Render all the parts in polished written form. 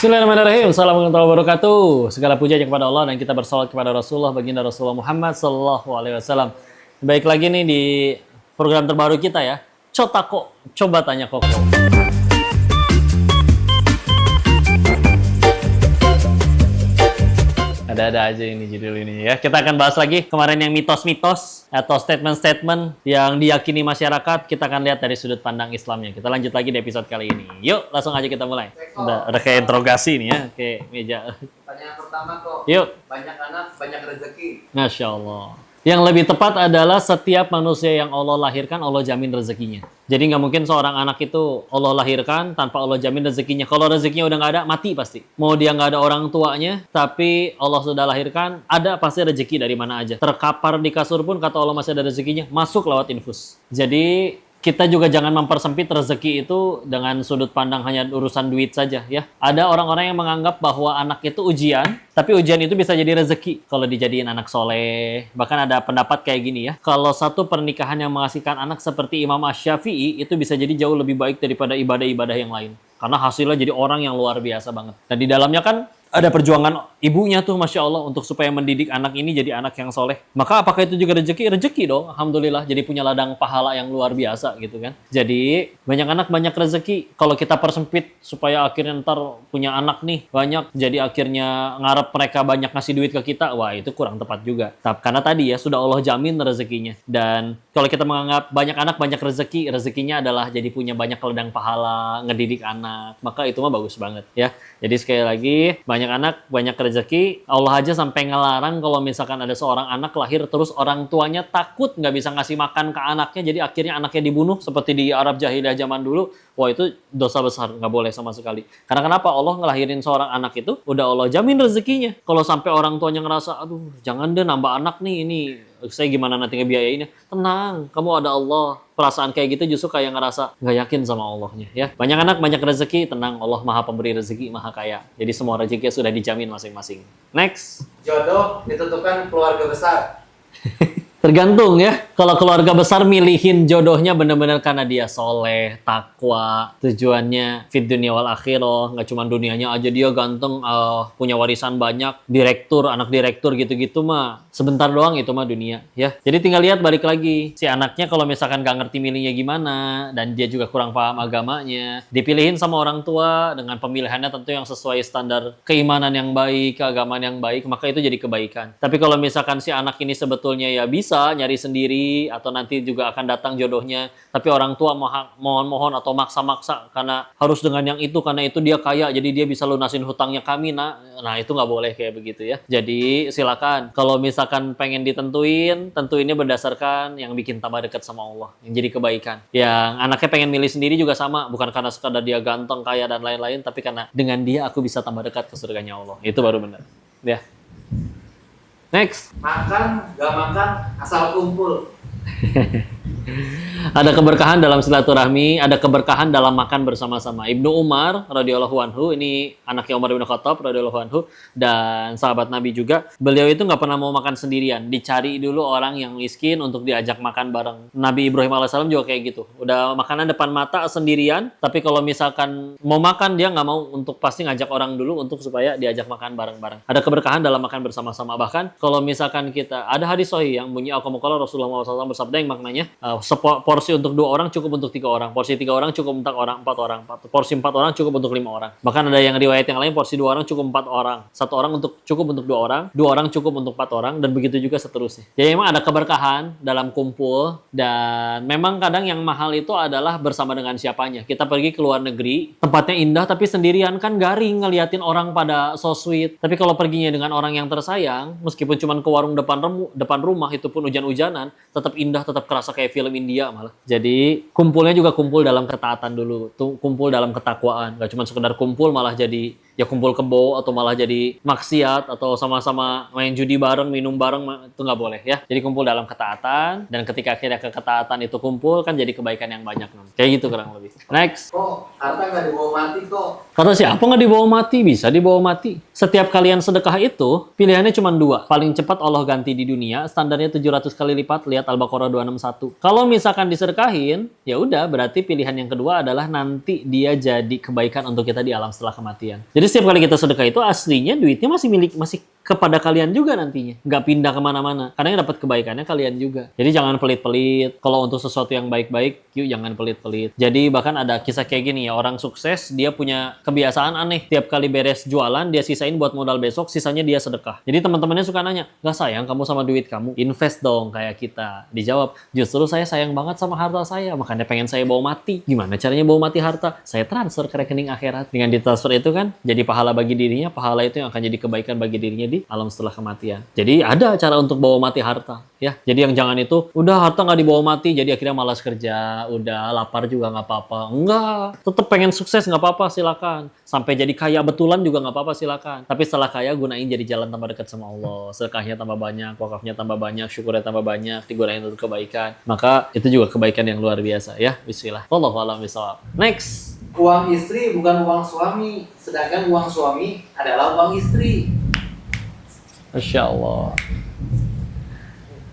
Bismillahirrahmanirrahim. Assalamualaikum warahmatullahi wabarakatuh. Segala puja hanya kepada Allah dan kita bersalawat kepada Rasulullah baginda Rasulullah Muhammad sallallahu alaihi wasallam. Baik lagi nih di program terbaru kita ya. Cotako, coba tanya Koko. Ada-ada aja ini judul ini ya. Kita akan bahas lagi kemarin yang mitos-mitos atau statement-statement yang diyakini masyarakat. Kita akan lihat dari sudut pandang Islamnya. Kita lanjut lagi di episode kali ini. Yuk, langsung aja kita mulai. Udah kayak interogasi nih ya, kayak meja. Pertanyaan pertama kok. Yuk. Banyak anak, banyak rezeki. Masya Allah. Yang lebih tepat adalah setiap manusia yang Allah lahirkan, Allah jamin rezekinya. Jadi nggak mungkin seorang anak itu Allah lahirkan tanpa Allah jamin rezekinya. Kalau rezekinya udah nggak ada, mati pasti. Mau dia nggak ada orang tuanya, tapi Allah sudah lahirkan, ada pasti rezeki dari mana aja. Terkapar di kasur pun kata Allah masih ada rezekinya, masuk lewat infus. Jadi kita juga jangan mempersempit rezeki itu dengan sudut pandang hanya urusan duit saja ya. Ada orang-orang yang menganggap bahwa anak itu ujian, tapi ujian itu bisa jadi rezeki kalau dijadiin anak soleh. Bahkan ada pendapat kayak gini ya. Kalau satu pernikahan yang menghasilkan anak seperti Imam Asy-Syafi'i itu bisa jadi jauh lebih baik daripada ibadah-ibadah yang lain. Karena hasilnya jadi orang yang luar biasa banget. Dan di dalamnya kan ada perjuangan ibunya tuh Masya Allah untuk supaya mendidik anak ini jadi anak yang soleh. Maka apakah itu juga rezeki? Rezeki dong, Alhamdulillah. Jadi punya ladang pahala yang luar biasa gitu kan. Jadi banyak anak banyak rezeki. Kalau kita persempit supaya akhirnya ntar punya anak nih banyak. Jadi akhirnya ngarep mereka banyak ngasih duit ke kita. Wah itu kurang tepat juga. Karena tadi ya sudah Allah jamin rezekinya. Dan kalau kita menganggap banyak anak banyak rezeki. Rezekinya adalah jadi punya banyak ladang pahala, ngedidik anak. Maka itu mah bagus banget ya. Jadi sekali lagi banyak anak, banyak rezeki. Allah aja sampai ngelarang kalau misalkan ada seorang anak lahir terus orang tuanya takut nggak bisa ngasih makan ke anaknya, jadi akhirnya anaknya dibunuh seperti di Arab jahiliyah zaman dulu. Wah itu dosa besar, nggak boleh sama sekali. Karena kenapa? Allah ngelahirin seorang anak itu, udah Allah jamin rezekinya. Kalau sampai orang tuanya ngerasa, aduh jangan deh nambah anak nih, ini saya gimana nanti ngebiayainnya. Tenang, kamu ada Allah. Perasaan kayak gitu justru kayak ngerasa nggak yakin sama Allahnya ya. Banyak anak, banyak rezeki, tenang, Allah maha pemberi rezeki, maha kaya. Jadi semua rezeki sudah dijamin masing-masing. Next. Jodoh ditentukan keluarga besar. Tergantung ya. Kalau keluarga besar milihin jodohnya benar-benar karena dia soleh, takwa, tujuannya fit dunia wal akhirah, nggak cuma dunianya aja dia ganteng, punya warisan banyak, direktur, anak direktur gitu-gitu mah sebentar doang itu mah dunia ya. Jadi tinggal lihat balik lagi si anaknya kalau misalkan nggak ngerti milihnya gimana dan dia juga kurang paham agamanya, dipilihin sama orang tua dengan pemilihannya tentu yang sesuai standar keimanan yang baik, keagamaan yang baik, maka itu jadi kebaikan. Tapi kalau misalkan si anak ini sebetulnya ya bisa nyari sendiri atau nanti juga akan datang jodohnya tapi orang tua mohon-mohon atau maksa-maksa karena harus dengan yang itu karena itu dia kaya jadi dia bisa lunasin hutangnya kami nah itu nggak boleh kayak begitu ya. Jadi silakan kalau misalkan pengen tentuinnya berdasarkan yang bikin tambah dekat sama Allah, yang jadi kebaikan. Yang anaknya pengen milih sendiri juga sama, bukan karena sekadar dia ganteng, kaya dan lain-lain, tapi karena dengan dia aku bisa tambah dekat ke surganya Allah. Itu baru benar ya. Next. Makan, gak makan, asal kumpul. Ada keberkahan dalam silaturahmi, ada keberkahan dalam makan bersama-sama. Ibnu Umar radhiyallahu anhu, ini anaknya Umar bin Khattab radhiyallahu anhu dan sahabat Nabi juga. Beliau itu nggak pernah mau makan sendirian, dicari dulu orang yang miskin untuk diajak makan bareng. Nabi Ibrahim alaihissalam juga kayak gitu. Udah makanan depan mata sendirian, tapi kalau misalkan mau makan dia nggak mau, untuk pasti ngajak orang dulu untuk supaya diajak makan bareng-bareng. Ada keberkahan dalam makan bersama-sama. Bahkan kalau misalkan kita ada hadis sahih yang bunyi al-qamukala Rasulullah SAW bersabda yang maknanya porsi untuk 2 orang cukup untuk 3 orang, porsi 3 orang cukup untuk 4 orang, porsi 4 orang cukup untuk 5 orang. Bahkan ada yang riwayat yang lain porsi 2 orang cukup 4 orang, 1 orang cukup untuk 2 orang, 2 orang cukup untuk 4 orang, dan begitu juga seterusnya. Jadi memang ada keberkahan dalam kumpul, dan memang kadang yang mahal itu adalah bersama dengan siapanya. Kita pergi ke luar negeri, tempatnya indah tapi sendirian kan garing ngeliatin orang pada so sweet. Tapi kalau perginya dengan orang yang tersayang, meskipun cuma ke warung depan rumah itu pun hujan-hujanan, tetap indah, tetap kerasa kayak film India malah. Jadi kumpulnya juga kumpul dalam ketaatan dulu, kumpul dalam ketakwaan. Gak cuma sekedar kumpul malah jadi ya kumpul kebo atau malah jadi maksiat atau sama-sama main judi bareng, minum bareng, itu nggak boleh ya. Jadi kumpul dalam ketaatan, dan ketika akhirnya ketaatan itu kumpul kan jadi kebaikan yang banyak. Kayak gitu kurang lebih. Next. Kok harta nggak dibawa mati kok? Kata siapa nggak dibawa mati? Bisa dibawa mati. Setiap kalian sedekah itu pilihannya cuma 2. Paling cepat Allah ganti di dunia, standarnya 700 kali lipat. Lihat Al-Baqarah 261. Kalau misalkan disedekahin, ya udah berarti pilihan yang kedua adalah nanti dia jadi kebaikan untuk kita di alam setelah kematian. Jadi setiap kali kita sedekah itu aslinya duitnya masih kepada kalian juga nantinya. Nggak pindah kemana-mana. Karena yang dapat kebaikannya kalian juga. Jadi jangan pelit-pelit. Kalau untuk sesuatu yang baik-baik, yuk jangan pelit-pelit. Jadi bahkan ada kisah kayak gini ya. Orang sukses, dia punya kebiasaan aneh. Tiap kali beres jualan, dia sisain buat modal besok, sisanya dia sedekah. Jadi teman-temannya suka nanya, nggak sayang kamu sama duit kamu? Invest dong kayak kita. Dijawab, justru saya sayang banget sama harta saya. Makanya pengen saya bawa mati. Gimana caranya bawa mati harta? Saya transfer ke rekening akhirat. Dengan ditransfer itu kan, jadi pahala bagi dirinya. Pahala itu yang akan jadi kebaikan bagi dirinya di alam setelah kematian. Jadi ada cara untuk bawa mati harta, ya. Jadi yang jangan itu, udah harta nggak dibawa mati, jadi akhirnya malas kerja, udah lapar juga nggak apa-apa. Enggak, tetap pengen sukses nggak apa-apa, silakan. Sampai jadi kaya betulan juga nggak apa-apa, silakan. Tapi setelah kaya, gunain jadi jalan tambah dekat sama Allah. Sedekahnya tambah banyak, wakafnya tambah banyak, syukurnya tambah banyak, digunain untuk kebaikan. Maka itu juga kebaikan yang luar biasa, ya. Bismillah. Wallahu a'lam bishawab. Next. Uang istri bukan uang suami, sedangkan uang suami adalah uang istri. Masya Allah.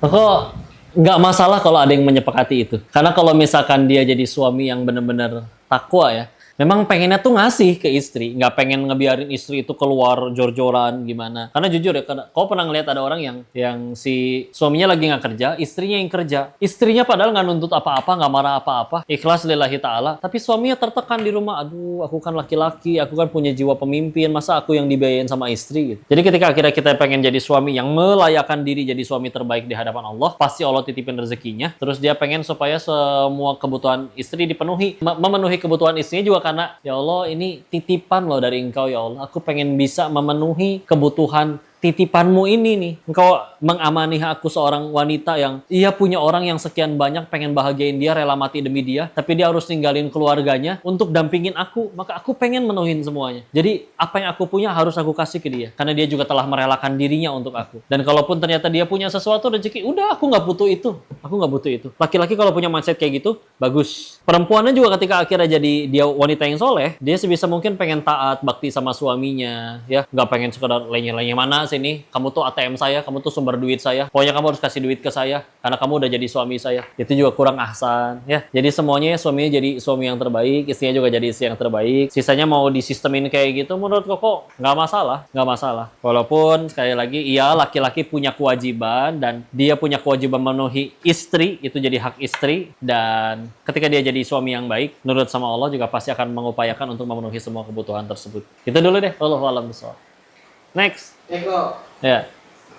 Kok nggak masalah kalau ada yang menyepakati itu. Karena kalau misalkan dia jadi suami yang benar-benar takwa ya, memang pengennya tuh ngasih ke istri, nggak pengen ngebiarin istri itu keluar jor-joran gimana. Karena jujur ya, kau pernah ngeliat ada orang yang si suaminya lagi nggak kerja, istrinya yang kerja. Istrinya padahal nggak nuntut apa-apa, nggak marah apa-apa, ikhlas lillahi ta'ala. Tapi suaminya tertekan di rumah, aduh aku kan laki-laki, aku kan punya jiwa pemimpin, masa aku yang dibiayain sama istri gitu. Jadi ketika akhirnya kita pengen jadi suami yang melayakkan diri jadi suami terbaik di hadapan Allah, pasti Allah titipin rezekinya. Terus dia pengen supaya semua kebutuhan istri dipenuhi. Memenuhi kebutuhan istrinya juga karena, ya Allah, ini titipan loh dari Engkau, ya Allah. Aku pengen bisa memenuhi kebutuhan titipanmu ini nih. Engkau mengamani aku seorang wanita yang ia punya orang yang sekian banyak, pengen bahagiain dia, rela mati demi dia, tapi dia harus ninggalin keluarganya untuk dampingin aku. Maka aku pengen menuhin semuanya. Jadi apa yang aku punya harus aku kasih ke dia. Karena dia juga telah merelakan dirinya untuk aku. Dan kalaupun ternyata dia punya sesuatu rezeki, udah aku nggak butuh itu. Aku nggak butuh itu. Laki-laki kalau punya mindset kayak gitu, bagus. Perempuannya juga ketika akhirnya jadi dia wanita yang soleh, dia sebisa mungkin pengen taat, bakti sama suaminya, ya. Nggak pengen sekedar lenye-lenye mana sini, kamu tuh ATM saya, kamu tuh sumber duit saya, pokoknya kamu harus kasih duit ke saya karena kamu udah jadi suami saya. Itu juga kurang ahsan, ya. Jadi semuanya ya, suaminya jadi suami yang terbaik, istrinya juga jadi istri yang terbaik. Sisanya mau disistemin kayak gitu, menurut Koko nggak masalah, nggak masalah. Walaupun sekali lagi, iya, laki-laki punya kewajiban dan dia punya kewajiban memenuhi istri, itu jadi hak istri. Dan ketika dia jadi suami yang baik, menurut sama Allah juga pasti akan mengupayakan untuk memenuhi semua kebutuhan tersebut. Itu dulu deh. Wallahu a'lam bishawab. Next. Kok, Ya.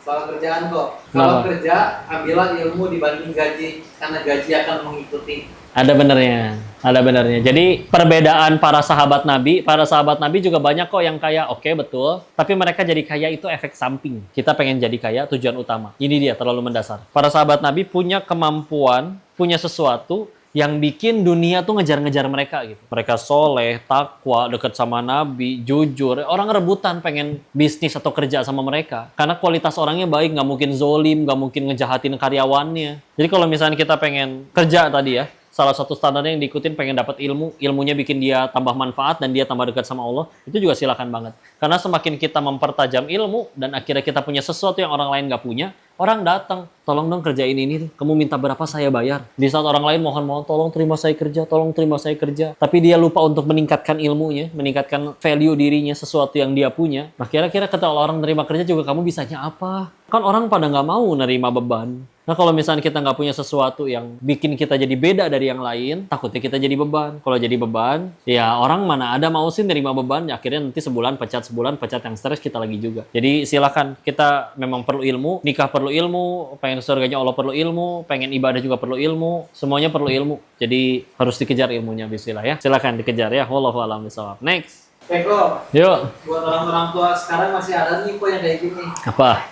soal kerjaan kok. Kenapa? Kalau kerja, ambillah ilmu dibanding gaji, karena gaji akan mengikuti. Ada benernya. Ada benernya. Jadi perbedaan para sahabat Nabi juga banyak kok yang kaya. Oke, betul. Tapi mereka jadi kaya itu efek samping. Kita pengen jadi kaya, tujuan utama. Ini dia, terlalu mendasar. Para sahabat Nabi punya kemampuan, punya sesuatu yang bikin dunia tuh ngejar-ngejar mereka gitu. Mereka soleh, takwa, dekat sama Nabi, jujur. Orang rebutan pengen bisnis atau kerja sama mereka. Karena kualitas orangnya baik, nggak mungkin zolim, nggak mungkin ngejahatin karyawannya. Jadi kalau misalnya kita pengen kerja tadi ya, salah satu standarnya yang diikutin pengen dapat ilmu, ilmunya bikin dia tambah manfaat dan dia tambah dekat sama Allah, itu juga silakan banget. Karena semakin kita mempertajam ilmu dan akhirnya kita punya sesuatu yang orang lain nggak punya, orang datang, tolong dong kerjain ini, kamu minta berapa saya bayar. Di saat orang lain mohon-mohon, tolong terima saya kerja, tolong terima saya kerja. Tapi dia lupa untuk meningkatkan ilmunya, meningkatkan value dirinya, sesuatu yang dia punya. Nah kira-kira ketika orang terima kerja juga kamu bisanya apa? Kan orang pada nggak mau nerima beban. Nah kalau misalnya kita nggak punya sesuatu yang bikin kita jadi beda dari yang lain, takutnya kita jadi beban. Kalau jadi beban, ya orang mana ada mau sih nerima beban, ya akhirnya nanti sebulan pecat yang stres kita lagi juga. Jadi silakan, kita memang perlu ilmu, nikah perlu ilmu, pengen surganya Allah perlu ilmu, pengen ibadah juga perlu ilmu, semuanya perlu ilmu. Jadi harus dikejar ilmunya, bismillah ya. Silakan dikejar ya. Wallahu a'lam bishawab. Next. Kok, Yuk. buat orang-orang tua sekarang masih ada nih kok yang kayak gini. Apa?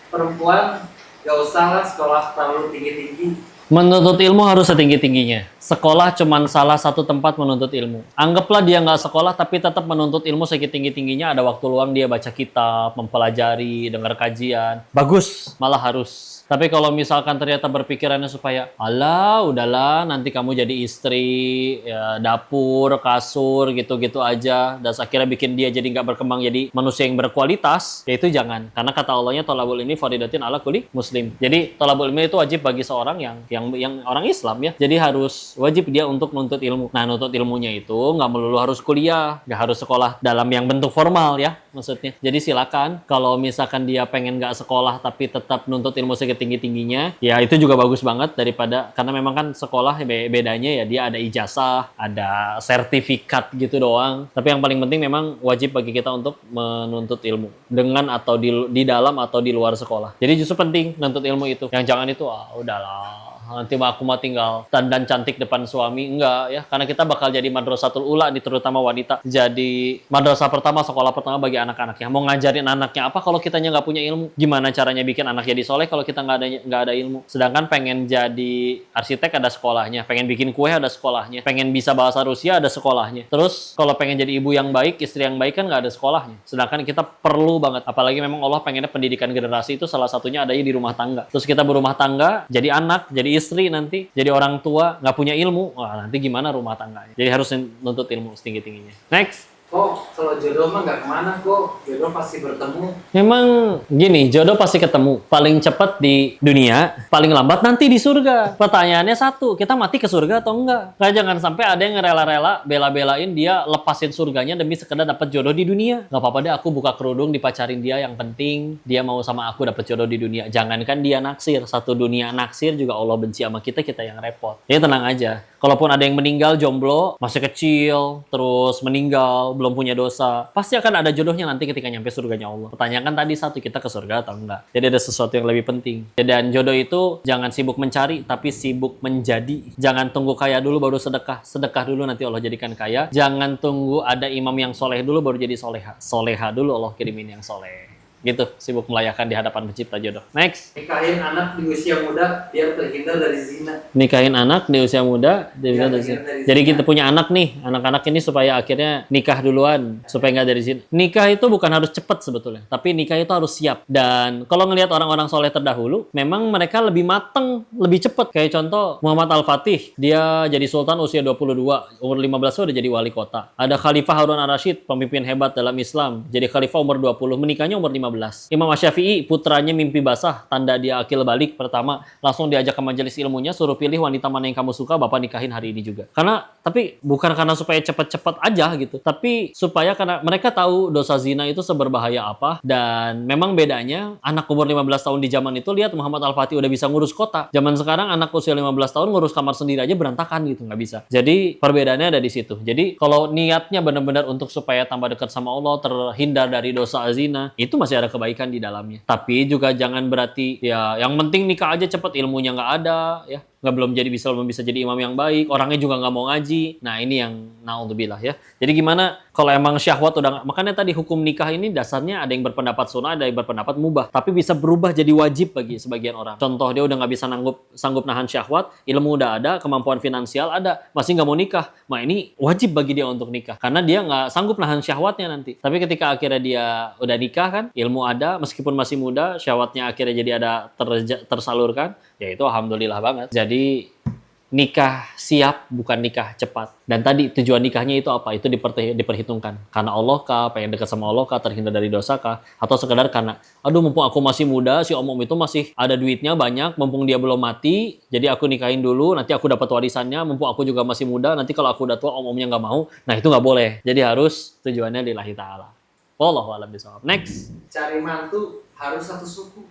Perempuan gak usah lah sekolah terlalu tinggi-tinggi. Menuntut ilmu harus setinggi-tingginya. Sekolah cuman salah satu tempat menuntut ilmu. Anggaplah dia nggak sekolah tapi tetap menuntut ilmu setinggi-tingginya. Ada waktu luang dia baca kitab, mempelajari, dengar kajian. Bagus, malah harus. Tapi kalau misalkan ternyata berpikirannya supaya, alah, udahlah, nanti kamu jadi istri, ya, dapur, kasur, gitu-gitu aja. Dan akhirnya bikin dia jadi nggak berkembang jadi manusia yang berkualitas, ya itu jangan. Karena kata Allahnya, thalabul ilmi fardhatun ala kulli muslim. Jadi thalabul ilmi itu wajib bagi seorang yang orang Islam ya. Jadi harus wajib dia untuk nuntut ilmu. Nah, nuntut ilmunya itu nggak melulu harus kuliah, nggak harus sekolah dalam yang bentuk formal ya, maksudnya. Jadi silakan, kalau misalkan dia pengen nggak sekolah tapi tetap nuntut ilmu setinggi-tingginya, ya itu juga bagus banget daripada, karena memang kan sekolah bedanya ya dia ada ijazah, ada sertifikat gitu doang. Tapi yang paling penting memang wajib bagi kita untuk menuntut ilmu dengan atau di dalam atau di luar sekolah. Jadi justru penting nuntut ilmu itu. Yang jangan itu udahlah, nanti aku mau tinggal dandan cantik depan suami, enggak ya, karena kita bakal jadi madrasatul ula nih, terutama wanita, jadi madrasah pertama, sekolah pertama bagi anak-anaknya. Mau ngajarin anaknya apa kalau kitanya nggak punya ilmu? Gimana caranya bikin anak jadi soleh kalau kita nggak ada ilmu? Sedangkan pengen jadi arsitek ada sekolahnya, pengen bikin kue ada sekolahnya, pengen bisa bahasa Rusia ada sekolahnya. Terus kalau pengen jadi ibu yang baik, istri yang baik kan nggak ada sekolahnya. Sedangkan kita perlu banget, apalagi memang Allah pengennya pendidikan generasi itu salah satunya adanya di rumah tangga. Terus kita berumah tangga, jadi anak, jadi istri, nanti jadi orang tua, nggak punya ilmu, wah nanti gimana rumah tangganya. Jadi harus nuntut ilmu setinggi-tingginya. Next. Kok kalau jodoh mah nggak kemana kok, jodoh pasti bertemu. Memang gini, jodoh pasti ketemu. Paling cepat di dunia, paling lambat nanti di surga. Pertanyaannya satu, kita mati ke surga atau enggak? Nah, jangan sampai ada yang ngerela-rela, bela-belain dia lepasin surganya demi sekedar dapat jodoh di dunia. Nggak apa-apa deh, aku buka kerudung dipacarin dia, yang penting dia mau sama aku dapat jodoh di dunia. Jangankan dia naksir, satu dunia naksir juga Allah benci sama kita yang repot. Jadi tenang aja. Kalaupun ada yang meninggal jomblo, masih kecil, terus meninggal, belum punya dosa, pasti akan ada jodohnya nanti ketika nyampe surganya Allah. Pertanyakan tadi satu, kita ke surga atau enggak. Jadi ada sesuatu yang lebih penting. Dan jodoh itu jangan sibuk mencari, tapi sibuk menjadi. Jangan tunggu kaya dulu baru sedekah. Sedekah dulu nanti Allah jadikan kaya. Jangan tunggu ada imam yang soleh dulu baru jadi soleha. Soleha dulu Allah kirimin yang soleh. Gitu, sibuk melayakan di hadapan pencipta jodoh. Next. Nikahin anak di usia muda biar terhindar dari zina. Nikahin anak di usia muda, jadi kita punya anak nih, anak-anak ini supaya akhirnya nikah duluan, supaya nggak dari sini. Nikah itu bukan harus cepat sebetulnya, tapi nikah itu harus siap. Dan kalau ngelihat orang-orang soleh terdahulu, memang mereka lebih mateng, lebih cepat. Kayak contoh Muhammad Al-Fatih, dia jadi sultan usia 22, umur 15 udah jadi wali kota. Ada Khalifah Harun Ar-Rasyid, pemimpin hebat dalam Islam, jadi khalifah umur 20, menikahnya umur 15. Imam Asy-Syafi'i, putranya mimpi basah, tanda dia akil balik pertama, langsung diajak ke majelis ilmunya, suruh pilih wanita mana yang kamu suka, bapak nikahin hari ini juga. Tapi bukan karena supaya cepat-cepat aja gitu, tapi supaya karena mereka tahu dosa zina itu seberbahaya apa. Dan memang bedanya, anak umur 15 tahun di zaman itu, lihat Muhammad Al-Fatih udah bisa ngurus kota. Zaman sekarang anak usia 15 tahun ngurus kamar sendiri aja berantakan gitu, nggak bisa. Jadi perbedaannya ada di situ. Jadi kalau niatnya benar-benar untuk supaya tambah dekat sama Allah, terhindar dari dosa zina, itu masih ada kebaikan di dalamnya. Tapi juga jangan berarti ya yang penting nikah aja cepet, ilmunya nggak ada ya, belum bisa jadi imam yang baik, orangnya juga nggak mau ngaji. Nah ini yang naudzubillah ya. Jadi gimana kalau emang syahwat udah, makanya tadi hukum nikah ini dasarnya ada yang berpendapat sunnah, ada yang berpendapat mubah, tapi bisa berubah jadi wajib bagi sebagian orang. Contoh, dia udah nggak bisa sanggup nahan syahwat, ilmu udah ada, kemampuan finansial ada, masih nggak mau nikah. Nah ini wajib bagi dia untuk nikah, karena dia nggak sanggup nahan syahwatnya nanti. Tapi ketika akhirnya dia udah nikah kan, ilmu ada, meskipun masih muda, syahwatnya akhirnya jadi ada tersalurkan, ya itu alhamdulillah banget. Jadi nikah siap, bukan nikah cepat. Dan tadi tujuan nikahnya itu apa? Itu diperhitungkan. Karena Allah kah, pengen dekat sama Allah kah, terhindar dari dosa kah, atau sekedar karena aduh mumpung aku masih muda, si om itu masih ada duitnya banyak, mumpung dia belum mati, jadi aku nikahin dulu, nanti aku dapat warisannya, mumpung aku juga masih muda, nanti kalau aku udah tua omnya nggak mau. Nah itu nggak boleh. Jadi harus tujuannya lillahi ta'ala. Wallahu a'lam bishawab. Next. Cari mantu harus satu suku.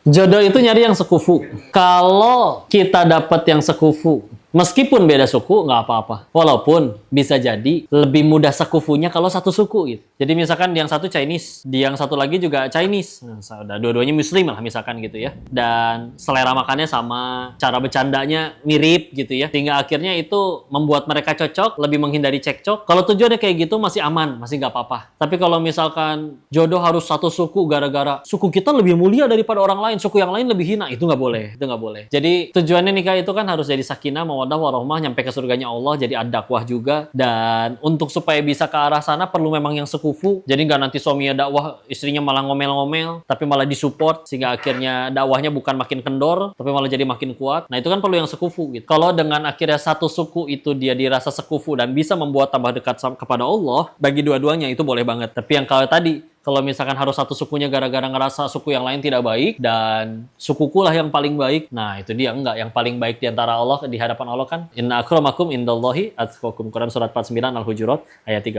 Jodoh itu nyari yang sekufu. Kalau kita dapat yang sekufu, meskipun beda suku, nggak apa-apa. Walaupun bisa jadi lebih mudah sekufunya kalau satu suku gitu. Jadi misalkan yang satu Chinese, di yang satu lagi juga Chinese. Nah, dua-duanya Muslim lah misalkan gitu ya. Dan selera makannya sama, cara bercandanya mirip gitu ya. Sehingga akhirnya itu membuat mereka cocok, lebih menghindari cekcok. Kalau tujuannya kayak gitu masih aman, masih nggak apa-apa. Tapi kalau misalkan jodoh harus satu suku gara-gara suku kita lebih mulia daripada orang lain, suku yang lain lebih hina, itu nggak boleh. Itu nggak boleh. Jadi tujuannya nikah itu kan harus jadi sakinah, mawaddah, warahmah, nyampe ke surganya Allah, jadi ada dakwah juga. Dan untuk supaya bisa ke arah sana perlu memang yang sekufu. Jadi nggak nanti suaminya dakwah, istrinya malah ngomel-ngomel, tapi malah disupport sehingga akhirnya dakwahnya bukan makin kendor, tapi malah jadi makin kuat. Nah itu kan perlu yang sekufu gitu. Kalau dengan akhirnya satu suku itu dia dirasa sekufu dan bisa membuat tambah dekat kepada Allah, bagi dua-duanya itu boleh banget. Tapi yang kalau tadi Kalau misalkan harus satu sukunya gara-gara ngerasa suku yang lain tidak baik dan sukuku lah yang paling baik. Nah, itu dia enggak. Yang paling baik di antara Allah di hadapan Allah kan inna akramakum indallahi atqakum. Quran surat 49 Al-Hujurat ayat 13.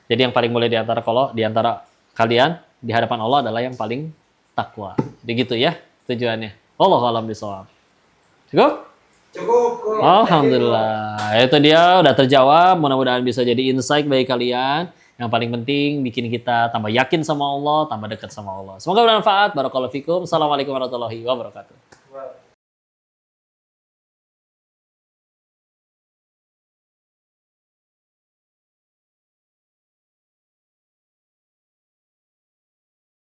Jadi yang paling mulia di antara kalian di hadapan Allah adalah yang paling takwa. Begitu ya tujuannya. Wallahu a'lam bishawab. Cukup? Cukup. Alhamdulillah. Itu dia udah terjawab. Mudah-mudahan bisa jadi insight bagi kalian. Yang paling penting bikin kita tambah yakin sama Allah, tambah dekat sama Allah. Semoga bermanfaat. Barakallahu fikum. Assalamualaikum warahmatullahi wabarakatuh.